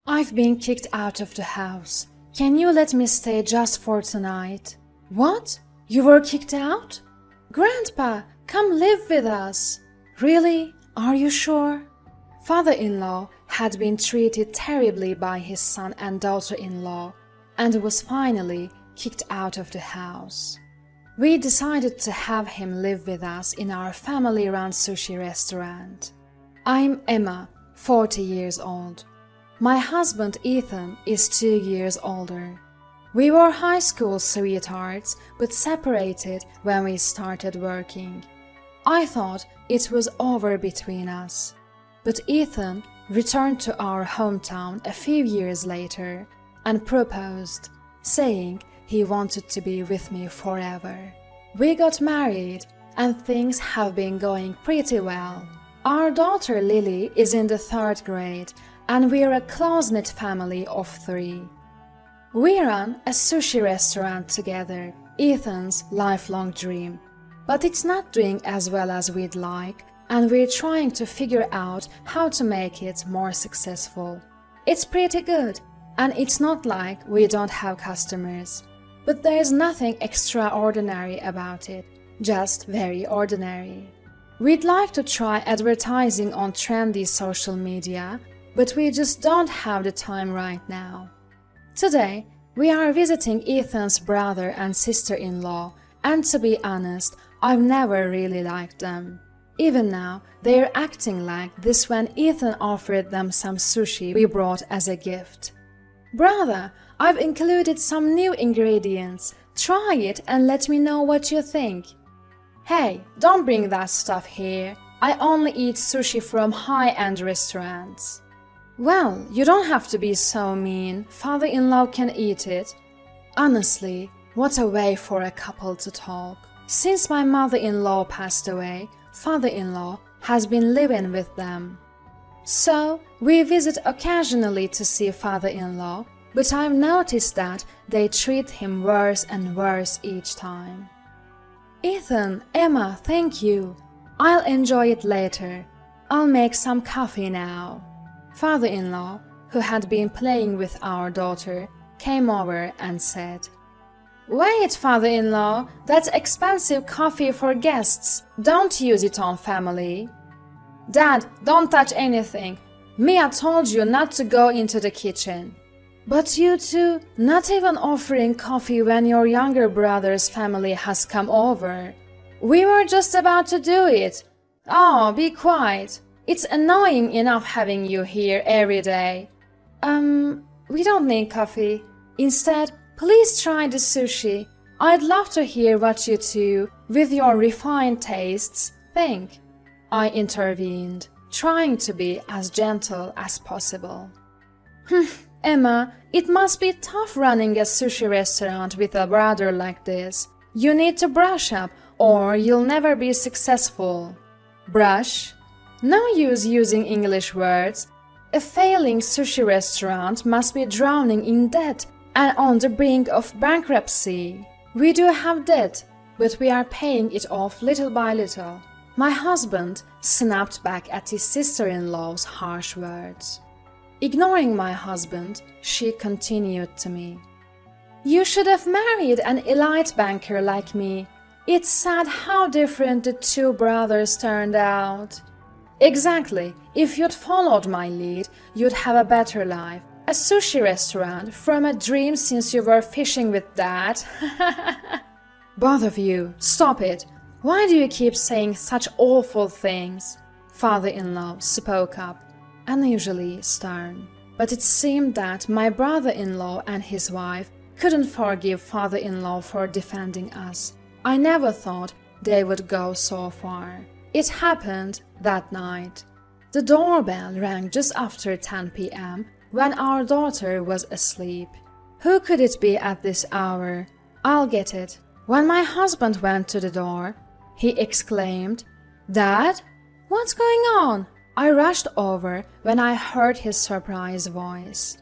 I've been kicked out of the house. Can you let me stay just for tonight? What? You were kicked out? Grandpa, come live with us. Really? Are you sure? Father-in-law had been treated terribly by his son and daughter-in-law and was finally kicked out of the house. We decided to have him live with us in our family-run sushi restaurant. I'm Emma, 40 years old. My husband Ethan is 2 years older. We were high school sweethearts but separated when we started working. I thought it was over between us. But Ethan returned to our hometown a few years later and proposed, saying he wanted to be with me forever. We got married and things have been going pretty well. Our daughter Lily is in the 3rd grade and we're a close-knit family of 3. We run a sushi restaurant together, Ethan's lifelong dream. But it's not doing as well as we'd like, and we're trying to figure out how to make it more successful. It's pretty good, and it's not like we don't have customers. But there's nothing extraordinary about it, just very ordinary. We'd like to try advertising on trendy social media, but we just don't have the time right now. Today, we are visiting Ethan's brother and sister-in-law, and to be honest, I've never really liked them. Even now, they're acting like this when Ethan offered them some sushi we brought as a gift. Brother, I've included some new ingredients. Try it and let me know what you think. Hey, don't bring that stuff here. I only eat sushi from high-end restaurants. Well, you don't have to be so mean. Father-in-law can eat it. Honestly, what a way for a couple to talk. Since my mother-in-law passed away, father-in-law has been living with them. So, we visit occasionally to see father-in-law, but I've noticed that they treat him worse and worse each time. Ethan, Emma, thank you. I'll enjoy it later. I'll make some coffee now. Father-in-law, who had been playing with our daughter, came over and said, "Wait, father-in-law, that's expensive coffee for guests. Don't use it on family." "Dad, don't touch anything. Mia told you not to go into the kitchen." "But you two, not even offering coffee when your younger brother's family has come over." "We were just about to do it." "Oh, be quiet. It's annoying enough having you here every day." We don't need coffee. Instead, please try the sushi. I'd love to hear what you two, with your refined tastes, think." I intervened, trying to be as gentle as possible. "Emma, it must be tough running a sushi restaurant with a brother like this. You need to brush up, or you'll never be successful." "Brush? No use using English words. A failing sushi restaurant must be drowning in debt and on the brink of bankruptcy. We do have debt, but we are paying it off little by little." My husband snapped back at his sister-in-law's harsh words. Ignoring my husband, she continued to me. "You should have married an elite banker like me. It's sad how different the two brothers turned out." "Exactly. If you'd followed my lead, you'd have a better life. A sushi restaurant from a dream since you were fishing with Dad." "Both of you, stop it. Why do you keep saying such awful things?" Father-in-law spoke up, unusually stern. But it seemed that my brother-in-law and his wife couldn't forgive father-in-law for defending us. I never thought they would go so far. It happened that night. The doorbell rang just after 10 p.m. when our daughter was asleep. Who could it be at this hour? I'll get it. When my husband went to the door, he exclaimed, "Dad? What's going on?" I rushed over when I heard his surprised voice.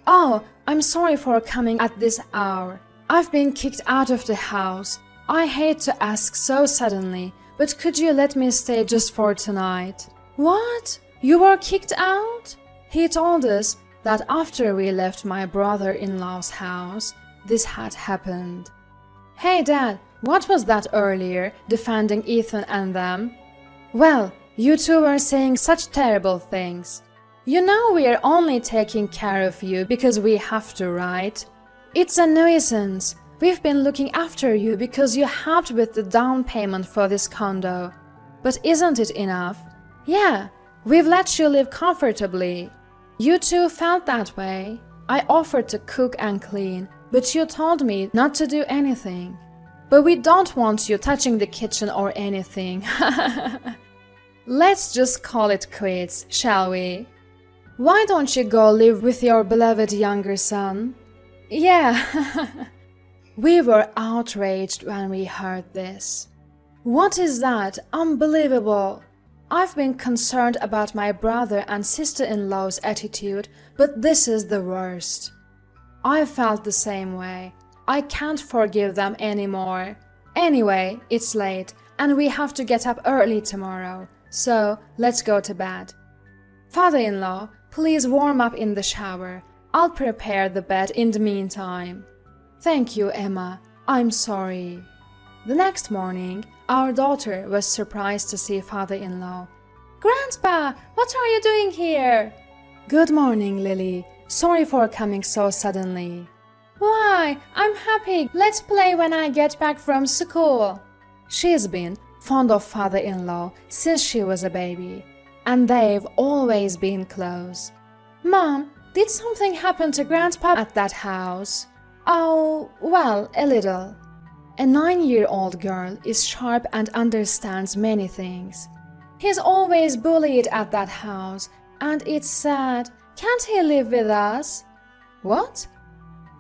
"Oh, I'm sorry for coming at this hour. I've been kicked out of the house. I hate to ask so suddenly, but could you let me stay just for tonight?" "What? You were kicked out?" He told us that after we left my brother-in-law's house, this had happened. Hey Dad, what was that earlier, defending Ethan and them? Well, you two were saying such terrible things. You know we're only taking care of you because we have to, right? It's a nuisance. We've been looking after you because you helped with the down payment for this condo. But isn't it enough? Yeah, we've let you live comfortably. You too felt that way. I offered to cook and clean, but you told me not to do anything. But we don't want you touching the kitchen or anything. Let's just call it quits, shall we? Why don't you go live with your beloved younger son? Yeah. We were outraged when we heard this. What is that? Unbelievable! I've been concerned about my brother and sister-in-law's attitude, but this is the worst. I felt the same way. I can't forgive them anymore. Anyway, it's late, and we have to get up early tomorrow, so let's go to bed. Father-in-law, please warm up in the shower. I'll prepare the bed in the meantime. Thank you, Emma. I'm sorry. The next morning, our daughter was surprised to see father-in-law. Grandpa, what are you doing here? Good morning, Lily. Sorry for coming so suddenly. Why? I'm happy. Let's play when I get back from school. She's been fond of father-in-law since she was a baby, and they've always been close. Mom, did something happen to Grandpa at that house? Oh, well, a little. A 9-year-old girl is sharp and understands many things. He's always bullied at that house, and it's sad. Can't he live with us? What?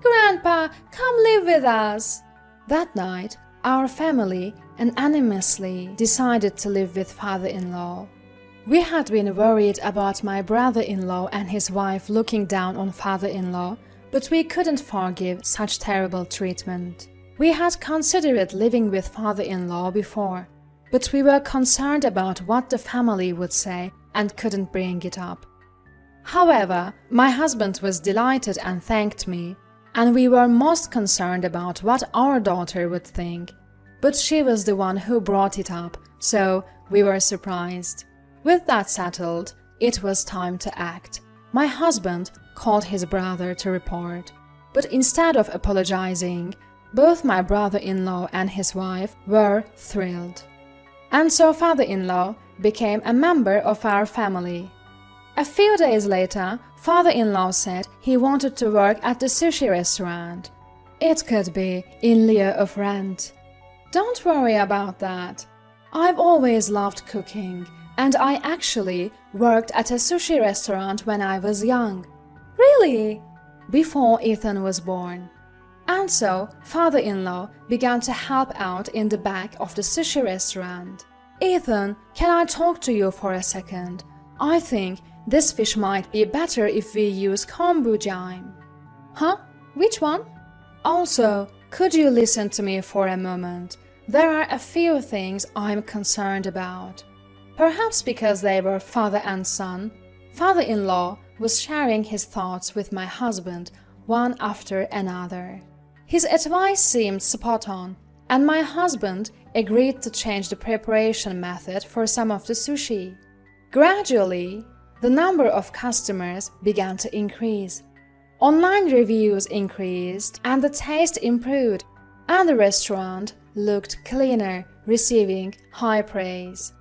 Grandpa, come live with us. That night, our family unanimously decided to live with father-in-law. We had been worried about my brother-in-law and his wife looking down on father-in-law, but we couldn't forgive such terrible treatment. We had considered living with father-in-law before, but we were concerned about what the family would say and couldn't bring it up. However, my husband was delighted and thanked me, and we were most concerned about what our daughter would think. But she was the one who brought it up, so we were surprised. With that settled, it was time to act. My husband called his brother to report, but instead of apologizing, both my brother-in-law and his wife were thrilled. And so father-in-law became a member of our family. A few days later, father-in-law said he wanted to work at the sushi restaurant. It could be in lieu of rent. Don't worry about that. I've always loved cooking, and I actually worked at a sushi restaurant when I was young. Really? Before Ethan was born. And so, father-in-law began to help out in the back of the sushi restaurant. Ethan, can I talk to you for a second? I think this fish might be better if we use kombucha. Huh? Which one? Also, could you listen to me for a moment? There are a few things I'm concerned about. Perhaps because they were father and son, father-in-law was sharing his thoughts with my husband one after another. His advice seemed spot on, and my husband agreed to change the preparation method for some of the sushi. Gradually, the number of customers began to increase. Online reviews increased and the taste improved, and the restaurant looked cleaner, receiving high praise.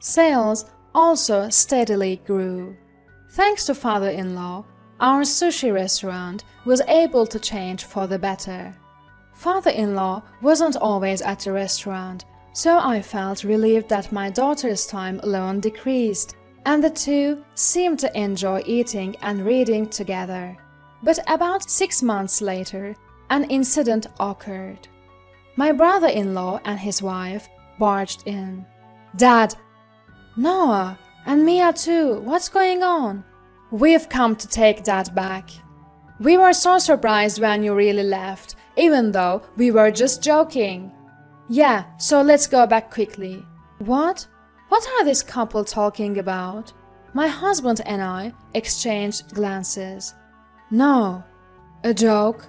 Sales also steadily grew. Thanks to father-in-law, our sushi restaurant was able to change for the better. Father-in-law wasn't always at the restaurant, so I felt relieved that my daughter's time alone decreased, and the two seemed to enjoy eating and reading together. But about 6 months later, an incident occurred. My brother-in-law and his wife barged in. Dad! Noah! And Mia too! What's going on? We've come to take Dad back. We were so surprised when you really left, even though we were just joking. Yeah, so let's go back quickly. What? What are this couple talking about? My husband and I exchanged glances. No, a joke?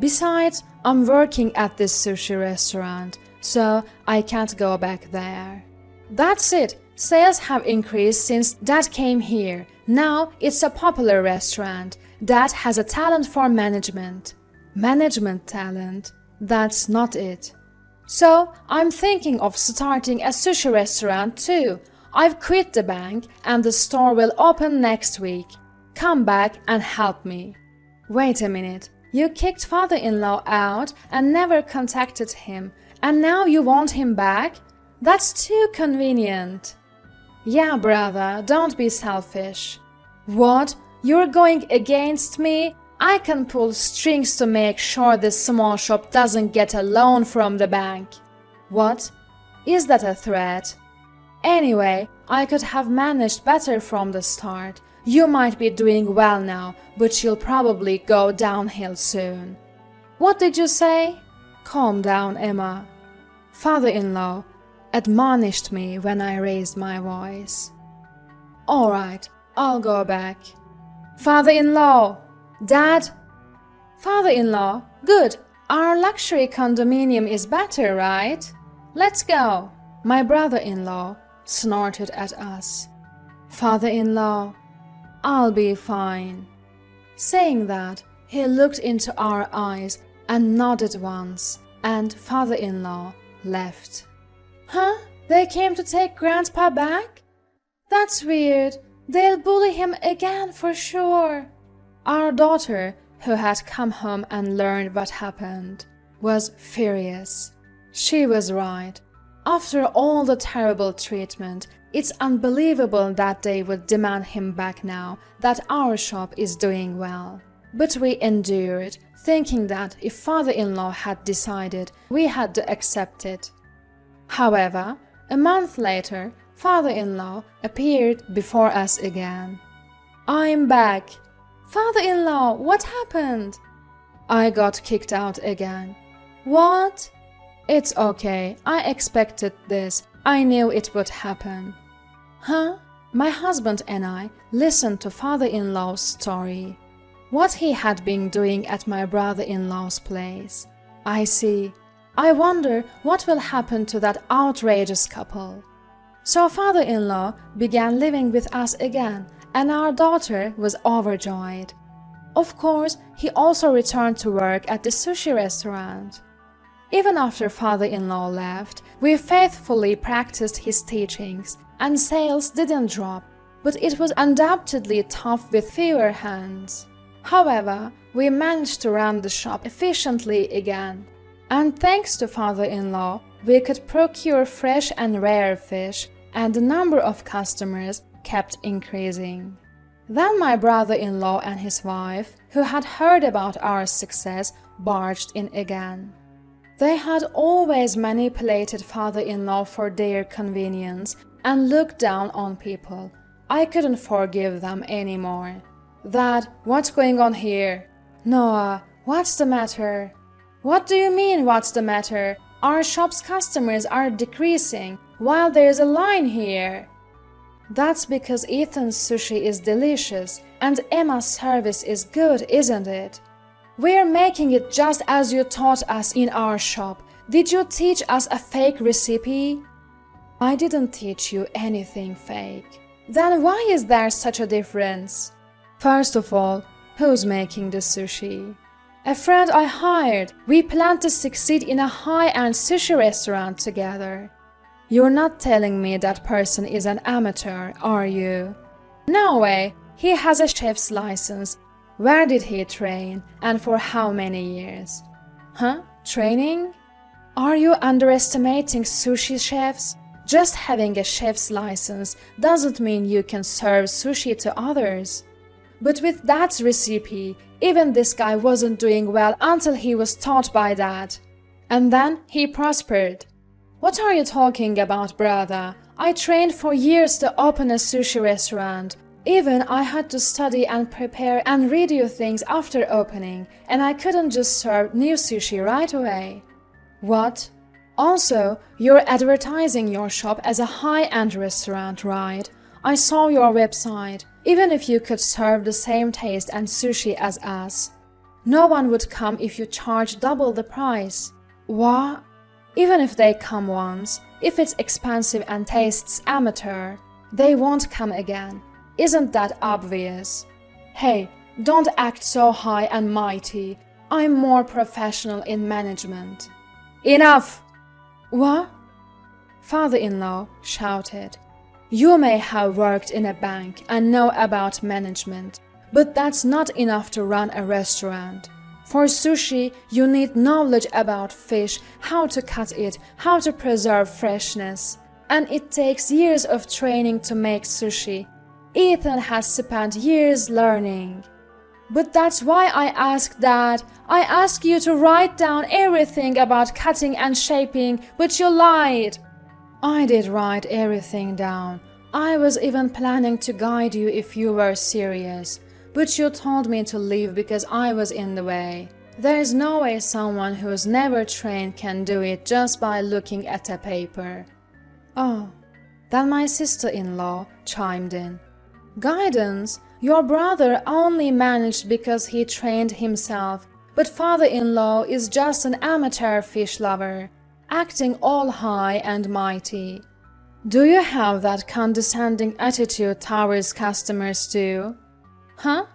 Besides, I'm working at this sushi restaurant, so I can't go back there. That's it. Sales have increased since Dad came here. Now it's a popular restaurant. Dad has a talent for management. Management talent? That's not it. So I'm thinking of starting a sushi restaurant too. I've quit the bank and the store will open next week. Come back and help me. Wait a minute. You kicked father-in-law out and never contacted him, and now you want him back? That's too convenient. Yeah, brother, don't be selfish. What? You're going against me? I can pull strings to make sure this small shop doesn't get a loan from the bank. What? Is that a threat? Anyway, I could have managed better from the start. You might be doing well now, but you'll probably go downhill soon. What did you say? Calm down, Emma. Father-in-law admonished me when I raised my voice. All right, I'll go back. Father-in-law! Dad! Father-in-law, good. Our luxury condominium is better, right? Let's go. My brother-in-law snorted at us. Father-in-law, I'll be fine. Saying that, he looked into our eyes and nodded once, and father-in-law left. Huh? They came to take Grandpa back? That's weird. They'll bully him again for sure. Our daughter, who had come home and learned what happened, was furious. She was right. After all the terrible treatment, it's unbelievable that they would demand him back now that our shop is doing well. But we endured, thinking that if father-in-law had decided, we had to accept it. However, a month later, father-in-law appeared before us again. I'm back. Father-in-law, what happened? I got kicked out again. What? It's okay. I expected this. I knew it would happen. Huh? My husband and I listened to father-in-law's story. What he had been doing at my brother-in-law's place. I see. I wonder what will happen to that outrageous couple. So father-in-law began living with us again, and our daughter was overjoyed. Of course, he also returned to work at the sushi restaurant. Even after father-in-law left, we faithfully practiced his teachings, and sales didn't drop, but it was undoubtedly tough with fewer hands. However, we managed to run the shop efficiently again, and thanks to father-in-law, we could procure fresh and rare fish, and the number of customers kept increasing. Then my brother-in-law and his wife, who had heard about our success, barged in again. They had always manipulated father-in-law for their convenience and looked down on people. I couldn't forgive them anymore. Dad, what's going on here? Noah, what's the matter? What do you mean, what's the matter? Our shop's customers are decreasing while there's a line here. That's because Ethan's sushi is delicious and Emma's service is good, isn't it? We're making it just as you taught us in our shop. Did you teach us a fake recipe? I didn't teach you anything fake. Then why is there such a difference? First of all, who's making the sushi? A friend I hired. We plan to succeed in a high-end sushi restaurant together. You're not telling me that person is an amateur, are you? No way. He has a chef's license. Where did he train, and for how many years? Huh? Training? Are you underestimating sushi chefs? Just having a chef's license doesn't mean you can serve sushi to others. But with that recipe, even this guy wasn't doing well until he was taught by that. And then he prospered. What are you talking about, brother? I trained for years to open a sushi restaurant. Even I had to study and prepare and redo things after opening, and I couldn't just serve new sushi right away. What? Also, you're advertising your shop as a high-end restaurant, right? I saw your website. Even if you could serve the same taste and sushi as us, no one would come if you charge double the price. What? Even if they come once, if it's expensive and tastes amateur, they won't come again. Isn't that obvious? Hey, don't act so high and mighty. I'm more professional in management. Enough! What? Father-in-law shouted. You may have worked in a bank and know about management, but that's not enough to run a restaurant. For sushi, you need knowledge about fish, how to cut it, how to preserve freshness. And it takes years of training to make sushi. Ethan has spent years learning. But that's why I asked Dad. I asked you to write down everything about cutting and shaping, but you lied. I did write everything down. I was even planning to guide you if you were serious. But you told me to leave because I was in the way. There is no way someone who's never trained can do it just by looking at a paper. Oh, then my sister-in-law chimed in. Guidance? Your brother only managed because he trained himself, but father-in-law is just an amateur fish lover, acting all high and mighty. Do you have that condescending attitude towards customers too? Huh?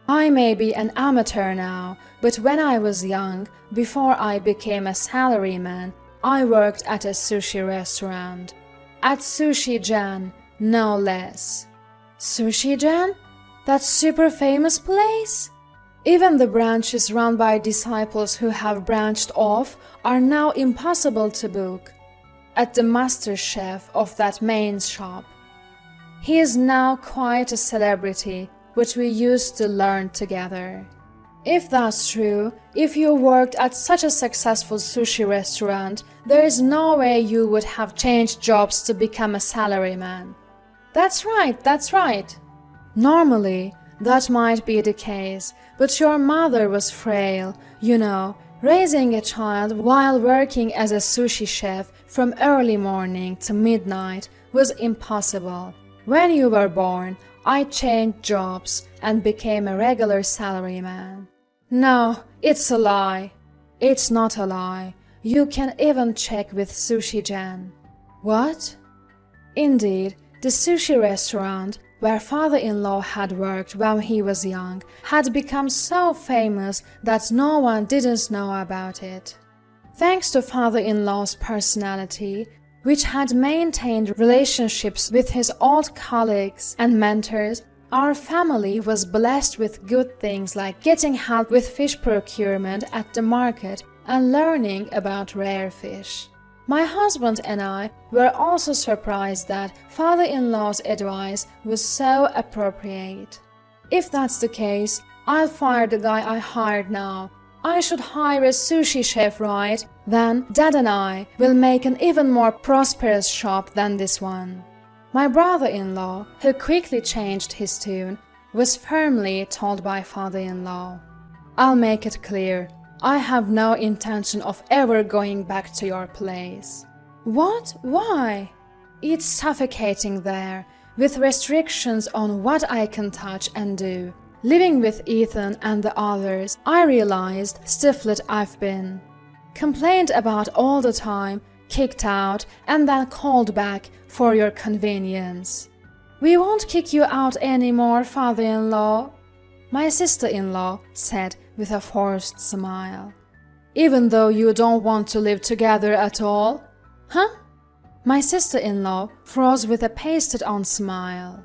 I may be an amateur now, but when I was young, before I became a salaryman, I worked at a sushi restaurant. At Sushi Jan, no less. Sushi Jan? That super famous place? Even the branches run by disciples who have branched off are now impossible to book. At the master chef of that main shop. He is now quite a celebrity, which we used to learn together. If that's true, if you worked at such a successful sushi restaurant, there is no way you would have changed jobs to become a salaryman. That's right. Normally, that might be the case, but your mother was frail, you know. Raising a child while working as a sushi chef from early morning to midnight was impossible. When you were born, I changed jobs and became a regular salaryman. No, it's a lie. It's not a lie. You can even check with Sushi Jan. What? Indeed, the sushi restaurant where father-in-law had worked when he was young had become so famous that no one didn't know about it. Thanks to father-in-law's personality, which had maintained relationships with his old colleagues and mentors, our family was blessed with good things like getting help with fish procurement at the market and learning about rare fish. My husband and I were also surprised that father-in-law's advice was so appropriate. If that's the case, I'll fire the guy I hired now. I should hire a sushi chef, right? Then Dad and I will make an even more prosperous shop than this one. My brother-in-law, who quickly changed his tune, was firmly told by father-in-law. I'll make it clear. I have no intention of ever going back to your place. What? Why? It's suffocating there, with restrictions on what I can touch and do. Living with Ethan and the others, I realized stifflet I've been. Complained about all the time, kicked out, and then called back for your convenience. We won't kick you out anymore, father-in-law, my sister-in-law said with a forced smile. Even though you don't want to live together at all? Huh? My sister-in-law froze with a pasted-on smile.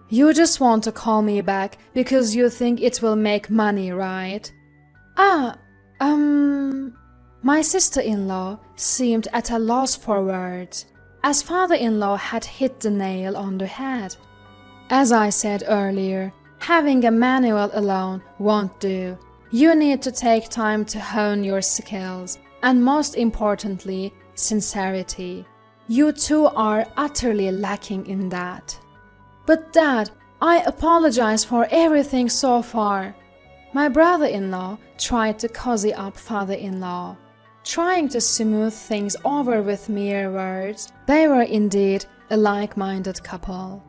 You just want to call me back because you think it will make money, right? My sister-in-law seemed at a loss for words, as father-in-law had hit the nail on the head. As I said earlier, having a manual alone won't do. You need to take time to hone your skills, and most importantly, sincerity. You two are utterly lacking in that. But Dad, I apologize for everything so far. My brother-in-law tried to cozy up father-in-law, trying to smooth things over with mere words. They were indeed a like-minded couple.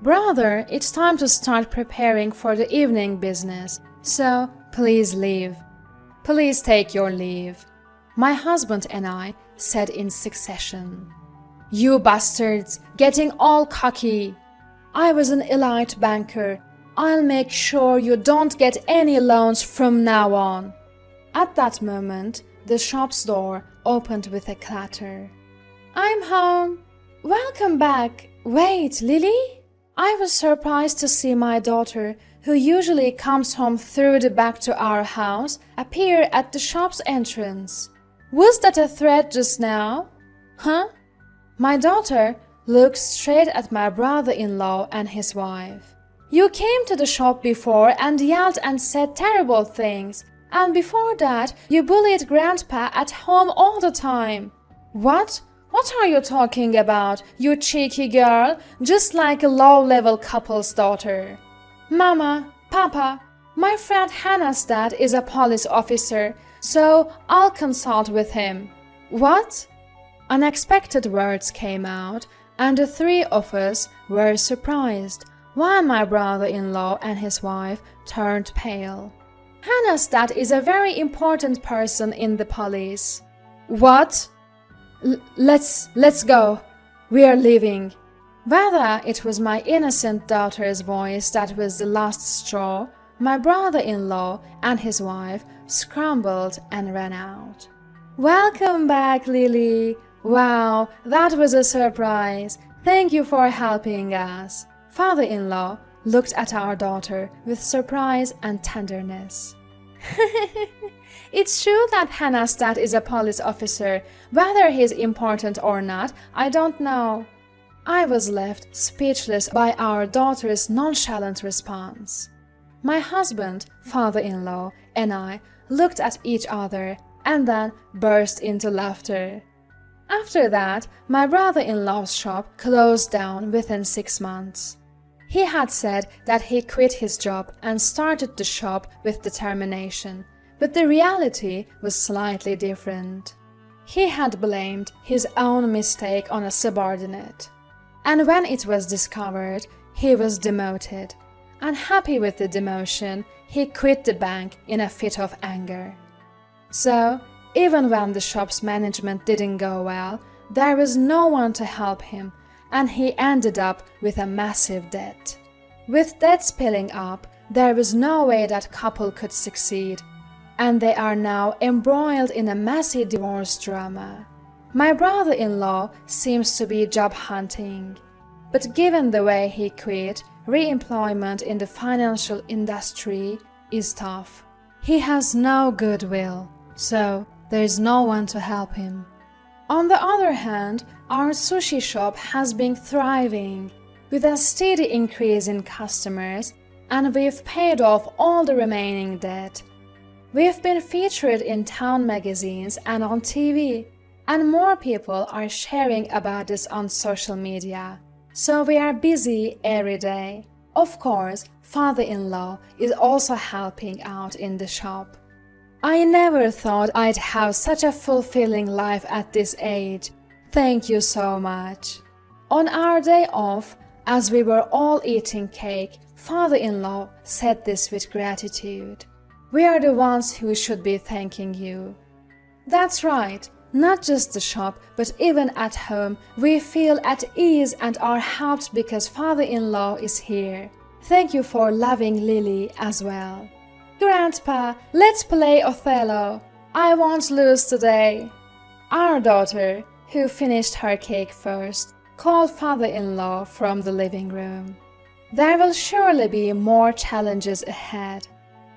Brother, it's time to start preparing for the evening business, so please leave. Please take your leave, my husband and I said in succession. You bastards, getting all cocky. I was an elite banker. I'll make sure you don't get any loans from now on. At that moment, the shop's door opened with a clatter. I'm home. Welcome back. Wait, Lily? I was surprised to see my daughter, who usually comes home through the back to our house, appear at the shop's entrance. Was that a threat just now? Huh? My daughter looked straight at my brother-in-law and his wife. You came to the shop before and yelled and said terrible things, and before that you bullied Grandpa at home all the time. What? What are you talking about, you cheeky girl, just like a low-level couple's daughter? Mama, Papa, my friend Hannah's dad is a police officer, so I'll consult with him. What? Unexpected words came out, and the three of us were surprised, while my brother-in-law and his wife turned pale. Hannah's dad is a very important person in the police. What? Let's go. We are leaving. Whether it was my innocent daughter's voice that was the last straw, my brother-in-law and his wife scrambled and ran out. Welcome back, Lily. Wow, that was a surprise. Thank you for helping us. Father-in-law looked at our daughter with surprise and tenderness. It's true that Hannah's dad is a police officer. Whether he's important or not, I don't know. I was left speechless by our daughter's nonchalant response. My husband, father-in-law, and I looked at each other and then burst into laughter. After that, my brother-in-law's shop closed down within 6 months. He had said that he quit his job and started the shop with determination, but the reality was slightly different. He had blamed his own mistake on a subordinate, and when it was discovered, he was demoted. Unhappy with the demotion, he quit the bank in a fit of anger. So, even when the shop's management didn't go well, there was no one to help him, and he ended up with a massive debt. With debts piling up, there was no way that couple could succeed, and they are now embroiled in a messy divorce drama. My brother-in-law seems to be job hunting, but given the way he quit, re-employment in the financial industry is tough. He has no goodwill, so there is no one to help him. On the other hand, our sushi shop has been thriving, with a steady increase in customers, and we've paid off all the remaining debt. We've been featured in town magazines and on TV, and more people are sharing about this on social media. So we are busy every day. Of course, father-in-law is also helping out in the shop. I never thought I'd have such a fulfilling life at this age. Thank you so much. On our day off, as we were all eating cake, father-in-law said this with gratitude. We are the ones who should be thanking you. That's right. Not just the shop, but even at home, we feel at ease and are helped because father-in-law is here. Thank you for loving Lily as well. Grandpa, let's play Othello. I won't lose today. Our daughter, who finished her cake first, called father-in-law from the living room. There will surely be more challenges ahead.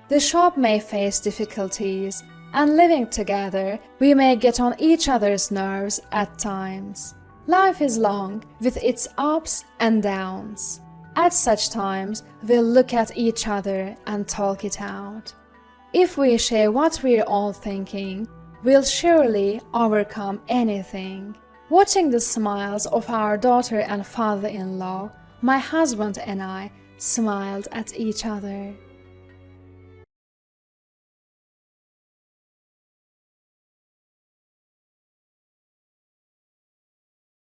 The shop may face difficulties, and living together, we may get on each other's nerves at times. Life is long, with its ups and downs. At such times, we'll look at each other and talk it out. If we share what we're all thinking, we'll surely overcome anything. Watching the smiles of our daughter and father-in-law, my husband and I smiled at each other.